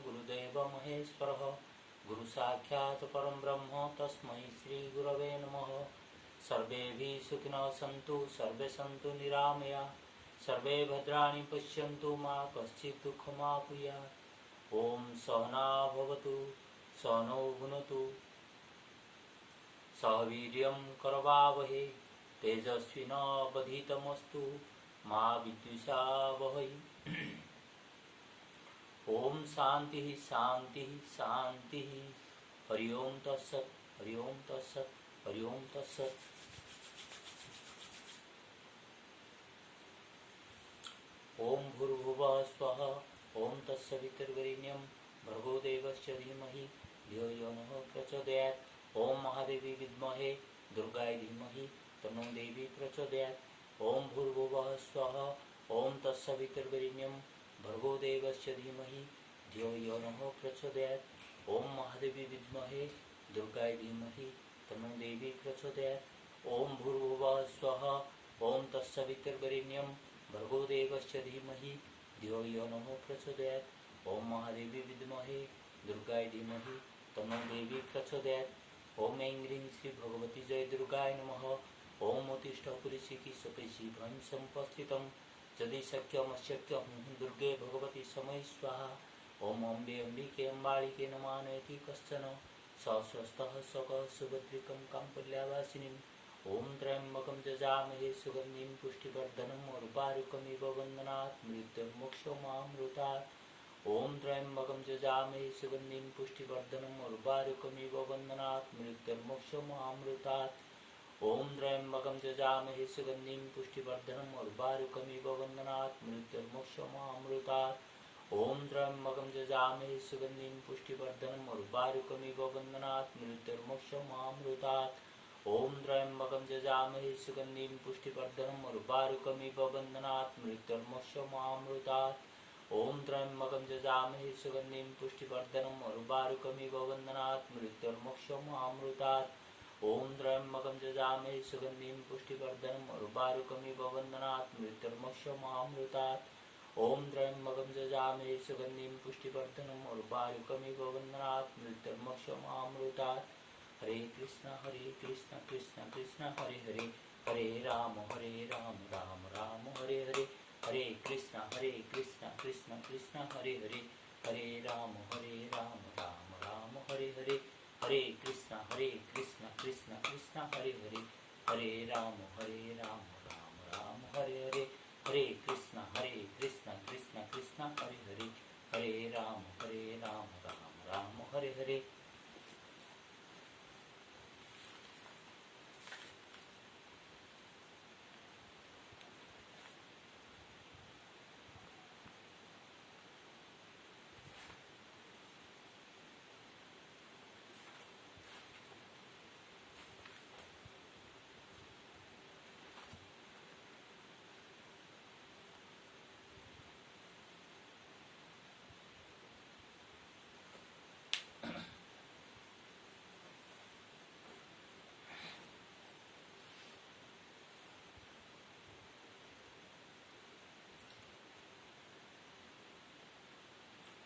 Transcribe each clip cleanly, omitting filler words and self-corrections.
गुरुदेव महेश्वरः गुरुसाक्षात् परं ब्रह्म तस्मै श्रीगुरवे नमः। सर्वेभिः सुखिनः सन्तु सर्वे सन्तु निरामया सर्वे भद्राणि पश्यन्तु मा कश्चित् दुःखमाप्नुयात्। ॐ सहना भवतु सहनौ भुनक्तु सह वीर्यं करवावहै तेजस्विनावधीतमस्तु मा विद्विषावहै। ओम शांति शांति शांति। हरि ओम तत्सत् हरि ओम तत्सत् हरि ओम तत्सत्। ओम भूर्भुवः स्वः ओम तत्सवितुर्वरेण्यं भर्गो देवस्य धीमहि धियो यो नः प्रचोदयात्। ओम महादेवी विद्महे दुर्गायै धीमहि तन्नो देवी प्रचोदयात्। ओम भूर्भुवः स्वः ओम तत्सवितुर्वरेण्यं भर्गो देवस्य धीमहि धियो यो नः प्रचोदयात्। ओम महादेवी विद्महे दुर्गायै धीमहि तन्नो देवी प्रचोदयात्। ओम भूर्भुवः स्वः ओम तत्सवितुर्वरेण्यं भर्गो देवस्य धीमहि धियो यो नः प्रचोदयात्। ओम महादेवी विद्महे दुर्गायै धीमहि तन्नो देवी प्रचोदयात्। ओम ऐं ह्रीं श्री भगवती जय दुर्गाय नमः। ओम उत्तिष्ठ पुरुषिकी सपेशि भ्रं संपस्थितं यदि शक्यमशक्यं दुर्गे भगवती समय स्वाहा। ओम अम्बे अम्बिके अम्बालिके नमानयति कश्चन सस्वस्थः सकः सुभद्रिकं काम्पल्यावासिनीम्। ओम त्र्यम्बकं जजामहे सुगन्धिं पुष्टिवर्धनम् उर्वारुकमिव वन्दनात् मृत्युर्मोक्षमामृतात्। ओम त्र्यम्बकं जजामहे सुगन्धिं पुष्टिवर्धनम् उर्वारुकमिव वन्दनात् मृत्युर्मोक्षमामृतात्। ओम त्र्यम्बकं जजामहे सुगन्धिं पुष्टिवर्धनम् उर्वारुकमिव वन्दनात् मृत्युर्मोक्षमामृतात्। ओम त्र्यम्बकं जजामहे सुगन्धिं पुष्टिवर्धनम् उर्वारुकमिव वन्दनात् मृत्युर्मोक्षमामृतात्। ओम त्र्यम्बकं जजामहे सुगन्धिं पुष्टिवर्धनम् उर्वारुकमिव वन्दनात् मृत्युर्मोक्षमामृतात्। ओम त्र्यम्बकं जजामहे सुगन्धिं पुष्टिवर्धनम् उर्वारुकमिव वन्दनात् मृत्युर्मोक्षमामृतात्। ओम त्र्यम्बकं जजामहे सुगन्धिं पुष्टिवर्धनम् उर्वारुकमिव वन्दनात् मृत्युर्मोक्षमामृतात्। ओम त्र्यम्बकं जजामहे सुगन्धिं पुष्टिवर्धनम् उर्वारुकमिव वन्दनात् मृत्युर्मोक्षमामृतात्। हरे Krishna Krishna Krishna Hare Hare Hare Ram Ram Hare Hare Hare Krishna Krishna Krishna Hare Hare Hare Ram Ram Hare Hare Hare Krishna Krishna Krishna Hare Hare Hare Ram Ram Hare Hare Hare Krishna Krishna Krishna Hare Hare Hare Ram Ram Hare Hare.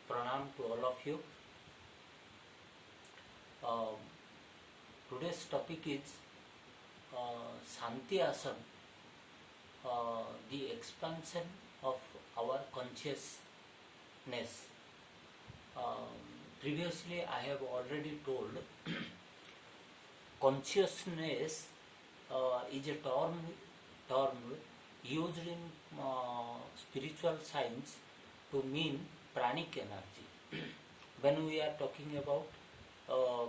Pranam to all of you. Today's topic is Shanti Asana, the expansion of our consciousness. Previously I have already told consciousness is a term used in spiritual science to mean pranic energy. When we are talking about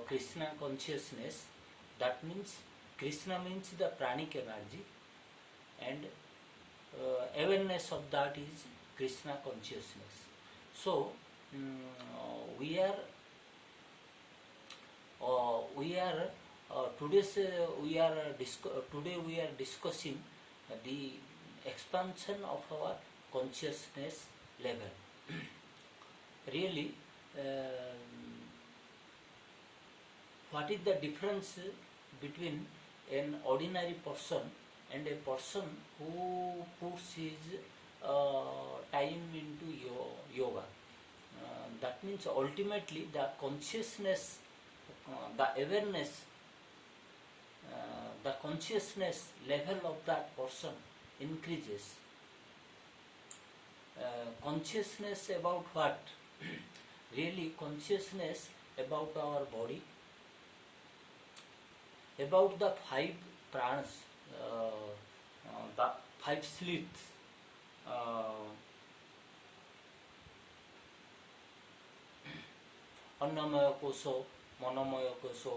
Krishna consciousness, that means Krishna means the pranic energy, and awareness of that is Krishna consciousness. So today we are discussing the expansion of our consciousness level. Really, what is the difference between an ordinary person and a person who puts his time into yoga? that means ultimately the consciousness, the awareness, the consciousness level of that person increases. Consciousness about what? Really consciousness about our body, about the five pranas, the five slits, अन्नमय कोशो, मनोमय कोशो,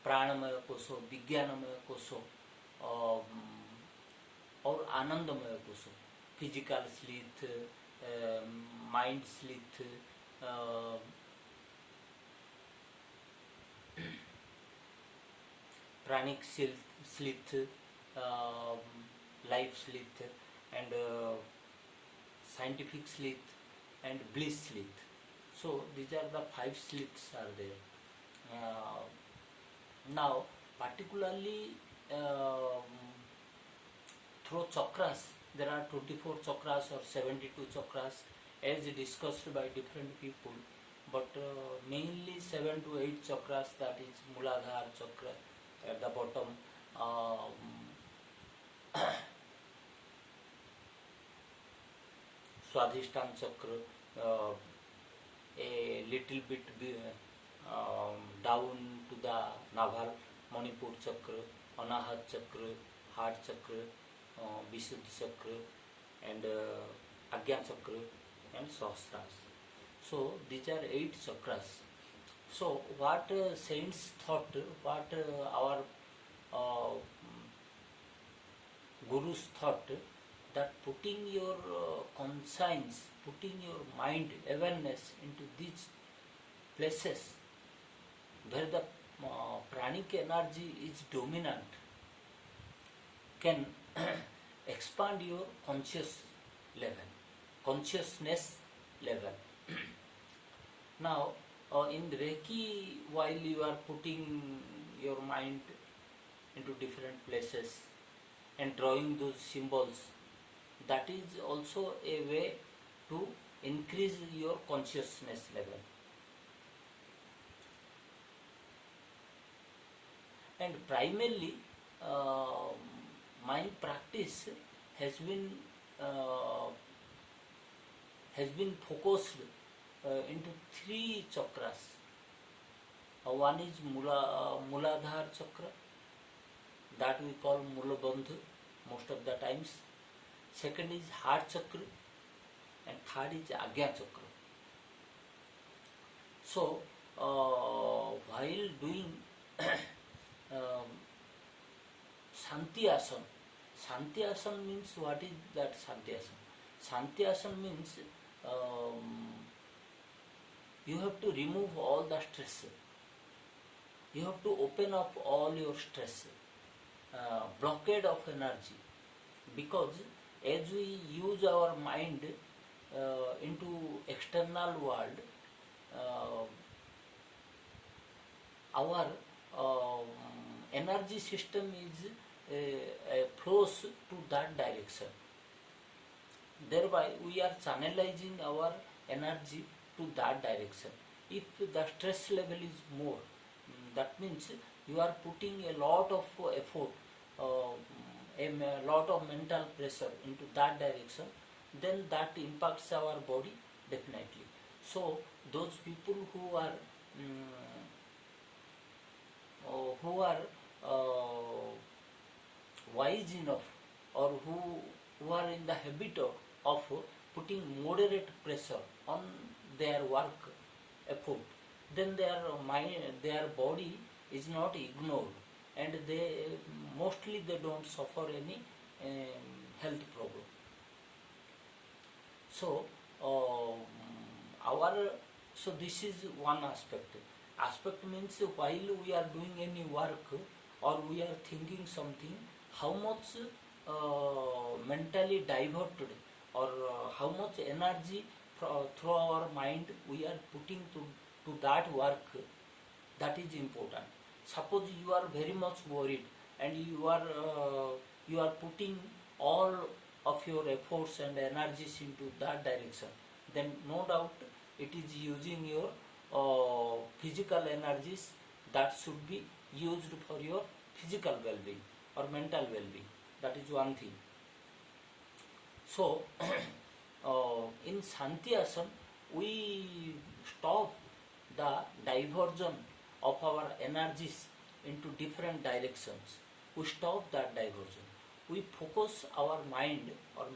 प्राणमय कोशो, विज्ञानमय कोशो और आनंदमय कोशो, physical sheath, mind sheath, pranic slith, life slith, and scientific slith, and bliss slith. So these are the five sliths are there. Now particularly through chakras, there are 24 chakras or 72 chakras as discussed by different people, but mainly 7 to 8 chakras, that is Muladhara chakra at the bottom, Swadhisthana chakra, a little bit down to the navel, Manipur chakra, Anahat chakra, heart chakra, Visuddhi chakra, and Agya chakra, and Sahasrara. So these are 8 chakras. So what saints thought, what our gurus thought, that putting your conscience, putting your mind, awareness into these places where the pranic energy is dominant can expand your consciousness level. Now in Reiki, while you are putting your mind into different places and drawing those symbols, that is also a way to increase your consciousness level. And primarily my practice has been focused into 3 chakras. One is Muladhara chakra, that we call Mulabandhu most of the times. Second is heart chakra, and third is Agya chakra. So while doing Shanti Asana means, what is that Shanti Asana? Shanti Asana means you have to remove all the stress. You have to open up all your stress, blockade of energy, because as we use our mind into external world, our energy system is flows to that direction. Thereby we are channelizing our energy to that direction. If the stress level is more, that means you are putting a lot of effort, a lot of mental pressure into that direction, then that impacts our body definitely. So those people who are wise enough, or who are in the habit of putting moderate pressure on their work effort, then their body is not ignored, and mostly they don't suffer any health problem. So so this is one aspect. Aspect means while we are doing any work or we are thinking something, how much mentally diverted, or how much energy through our mind we are putting to that work, that is important. Suppose you are very much worried and you are putting all of your efforts and energies into that direction, then no doubt it is using your physical energies that should be used for your physical well-being or mental well-being. That is one thing. So in Shanti Asana we stop the diversion of our energies into different directions. We stop that diversion. We focus our mind or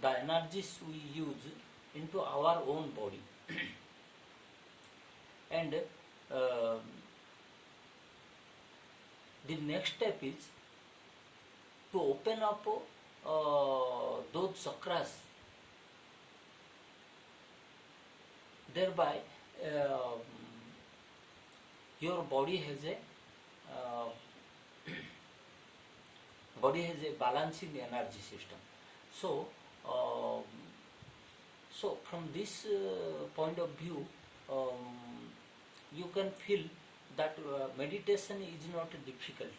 the energies we use into our own body. And the next step is to open up those chakras, thereby uh, your body has a balancing energy system. So so from this point of view, you can feel that meditation is not difficult.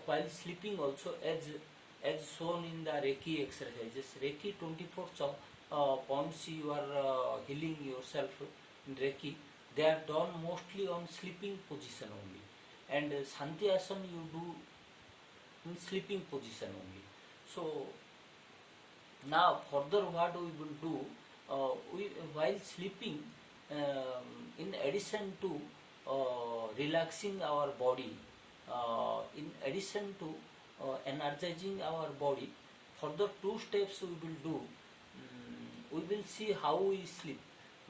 While sleeping also, as shown in the Reiki exercises, Reiki 24 points you are healing yourself in Reiki. They are done mostly on sleeping position only, and Shanti Asana you do in sleeping position only. So now further what we will do, while sleeping, in addition to relaxing our body, in addition to energizing our body, further two steps we will do. We will see how we sleep.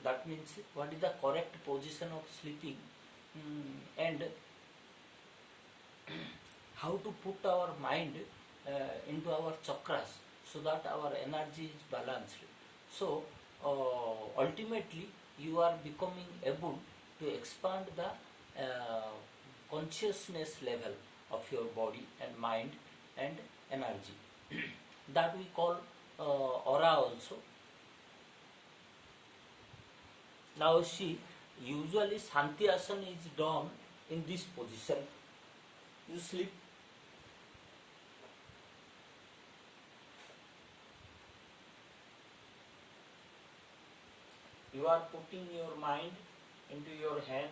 That means what is the correct position of sleeping, and how to put our mind into our chakras so that our energy is balanced. So ultimately you are becoming able to expand the consciousness level of your body and mind and energy. That we call aura also. Now see, usually Shanti Asana is done in this position. You sleep. You are putting your mind into your hand,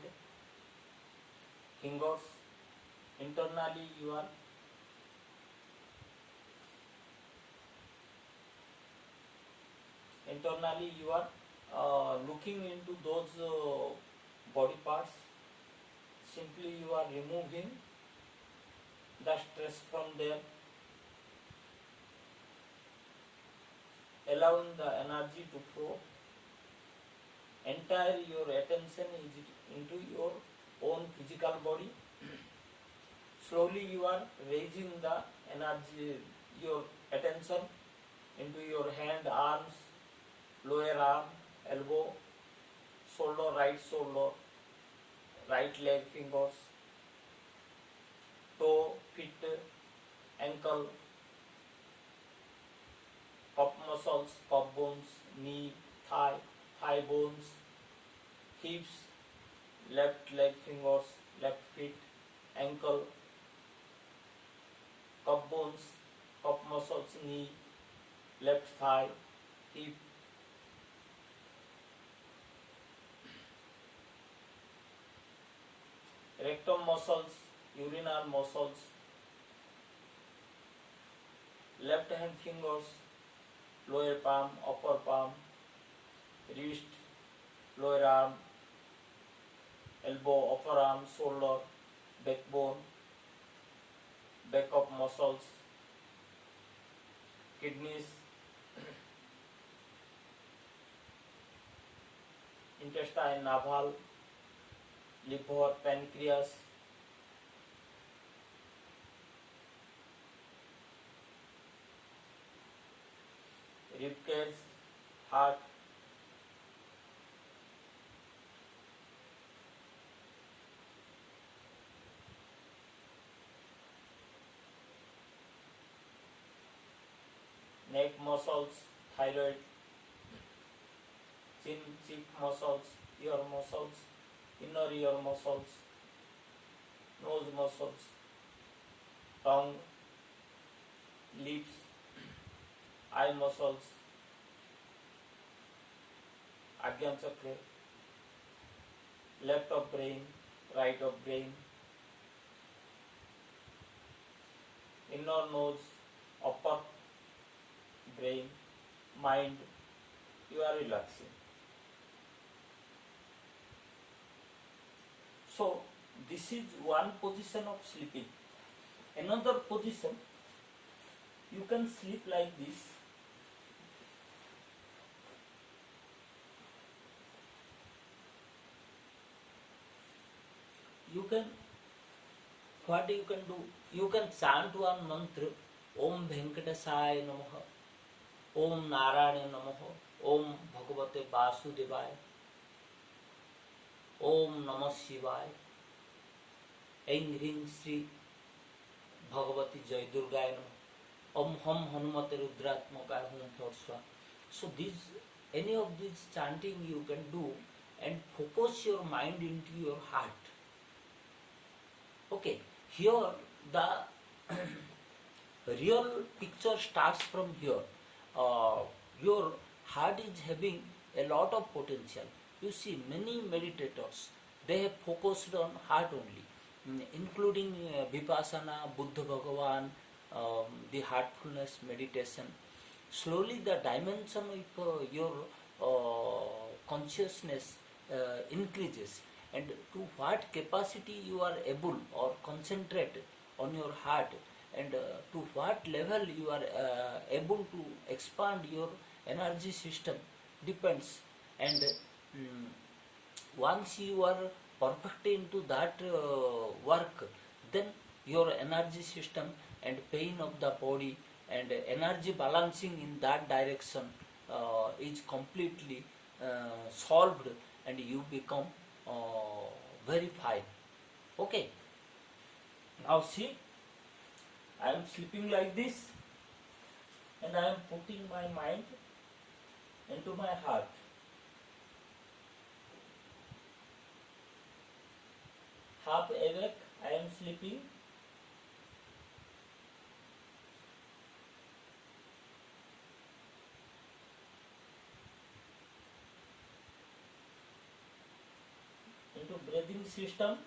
fingers. Internally you are looking into those body parts. Simply you are removing the stress from there, allowing the energy to flow. Entire your attention is into your own physical body. Slowly you are raising the energy, your attention into your hand, arms, lower arm, elbow, shoulder, right leg, fingers, toe, feet, ankle, cup muscles, cup bones, knee, thigh bones, hips, left leg, fingers, left feet, ankle, cup bones, cup muscles, knee, left thigh, hip, rectum muscles, urinary muscles, left hand fingers, lower palm, upper palm, wrist, lower arm, elbow, upper arm, shoulder, backbone, back of muscles, kidneys, intestine, navel, liver, pancreas, rib cage, heart, neck muscles, thyroid, chin, cheek muscles, ear muscles, inner ear muscles, nose muscles, tongue, lips, eye muscles, Agyan Chakra, left of brain, right of brain, inner nose, upper brain, mind, you are relaxing. So this is one position of sleeping. Another position, you can sleep like this. You can, what you can do, you can chant one mantra, Om Venkatesaya Namaha, Om Narayana Namaha, Om Bhagavate Vasudevaya, Om Namah Shivaya, Aing Hring Sri Bhagavati Jai Durgaya Namaha, Om Hum Hanumate Rudratmakaya Hum Thorswa. So these, any of these chanting you can do and focus your mind into your heart. Okay, here the real picture starts from here. Your heart is having a lot of potential. You see, many meditators, they have focused on heart only, including Vipassana, Buddha Bhagavan, the heartfulness meditation. Slowly the dimension of your consciousness increases, and to what capacity you are able or concentrate on your heart, and to what level you are able to expand your energy system depends. And once you are perfect into that work, then your energy system and pain of the body and energy balancing in that direction is completely solved, and you become very fine. Okay, now see, I am sleeping like this, and I am putting my mind into my heart. Half awake, I am sleeping. Into breathing system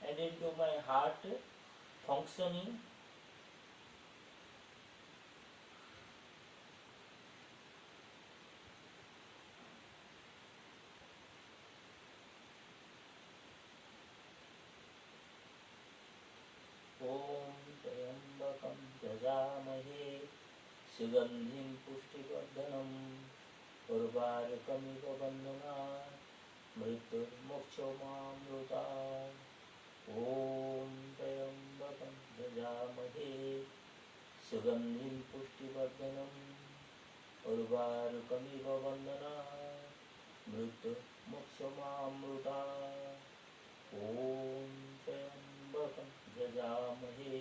and into my heart functioning. Om Trayambakam Jajamahe Sugandhim Pushtivardhanam Urvarukamiva Bandhana Mrityurmokshomamruta. Om Trayambakam Jajamahe Sugandhim Pushtivardhanam Urvarukamiva Bandhana Mrityurmokshomamruta. Om Trayambakam Jajamahe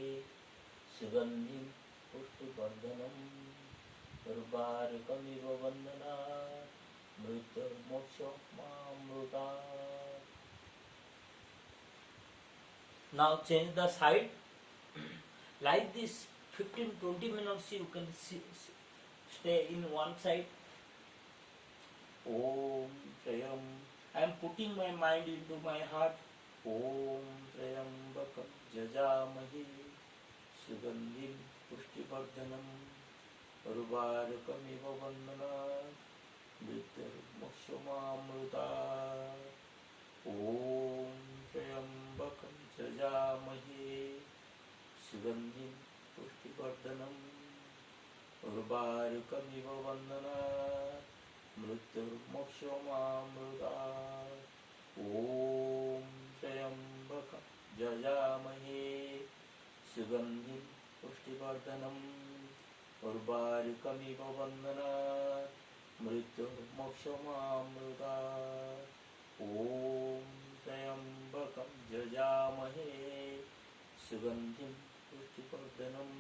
Sugandhim Pushtivardhanam Urvarukamiva Bandhana Mrityurmokshomamruta. Now change the side. Like this 15-20 minutes you can stay in one side. Om Trayam. I am putting my mind into my heart. Om Trayambakam Jajamahe Sugandhim Pushtivardhanam Urvarukamiva Bandhana Mrityurmokshomamruta. Om Trayambakam Jajamahe Sugandhim Pushtivardhanam Urvarukamiva Bandhana Mrityurmokshomamruta. Om Trayambakam Jajamahe Sugandhim Pushtivardhanam Urvarukamiva Bandhana Mrityurmokshomamruta. Om Trayambakam Jajamahe Sugandhim Pushtivardhanam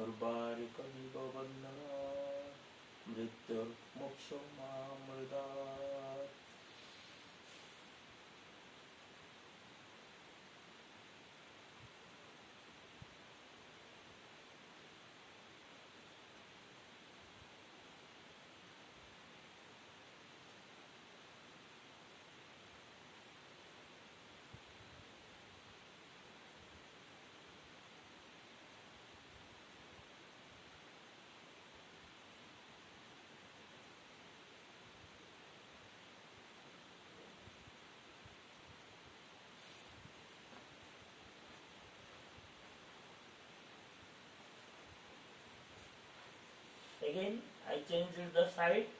Urvarukamiva Bandhana Mrityurmokshomamruta. Again I changed the side.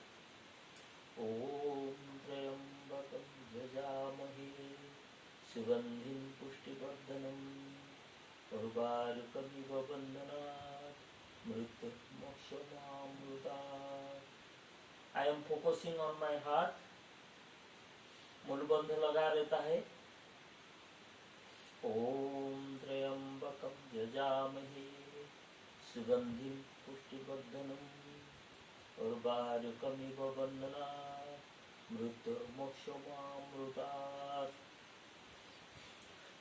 Om Trayambakam Yajamahe Sugandhim Pushtivardhanam Urvarukamiv Bandhanat Mrityumokshamaamrutat. I am focusing on my heart. मूलबंध लगा रहता है. ओम त्र्यंबकम यजामहे सुगंधिम पुष्टिवर्धनम उर्वारुकमिव बन्धनात् मृत्युर्मोक्षमामृतात्.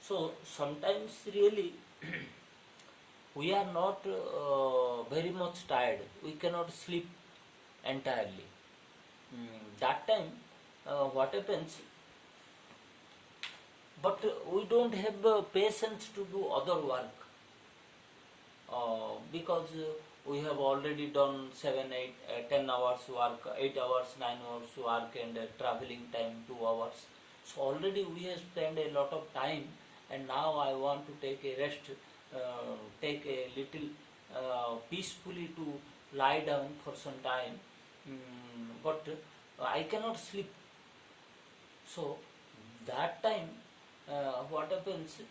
So sometimes really we are not very much tired. We cannot sleep entirely. That time what happens? But we don't have patience to do other work because we have already done 7, 8, 10 hours work, 8 hours, 9 hours work, and traveling time 2 hours. So already we have spent a lot of time, and now I want to take a rest, take a little peacefully to lie down for some time, but I cannot sleep. So that time what happens,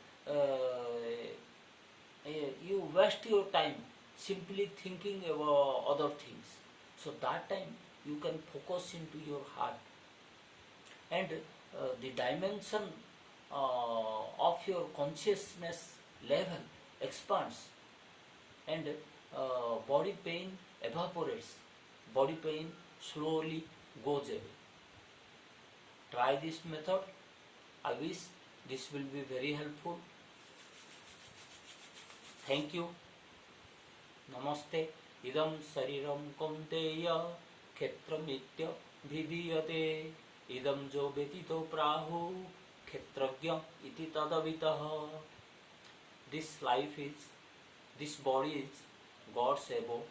you waste your time simply thinking about other things. So that time you can focus into your heart, and the dimension of your consciousness level expands, and body pain evaporates, body pain slowly goes away. Try this method. I wish this will be very helpful. Thank you. Namaste. Idam sariram kaunteya kshetramitya vidiyate. Idam jo betito prahu kshetragya iti tadavitah. This life is, this body is God's abode.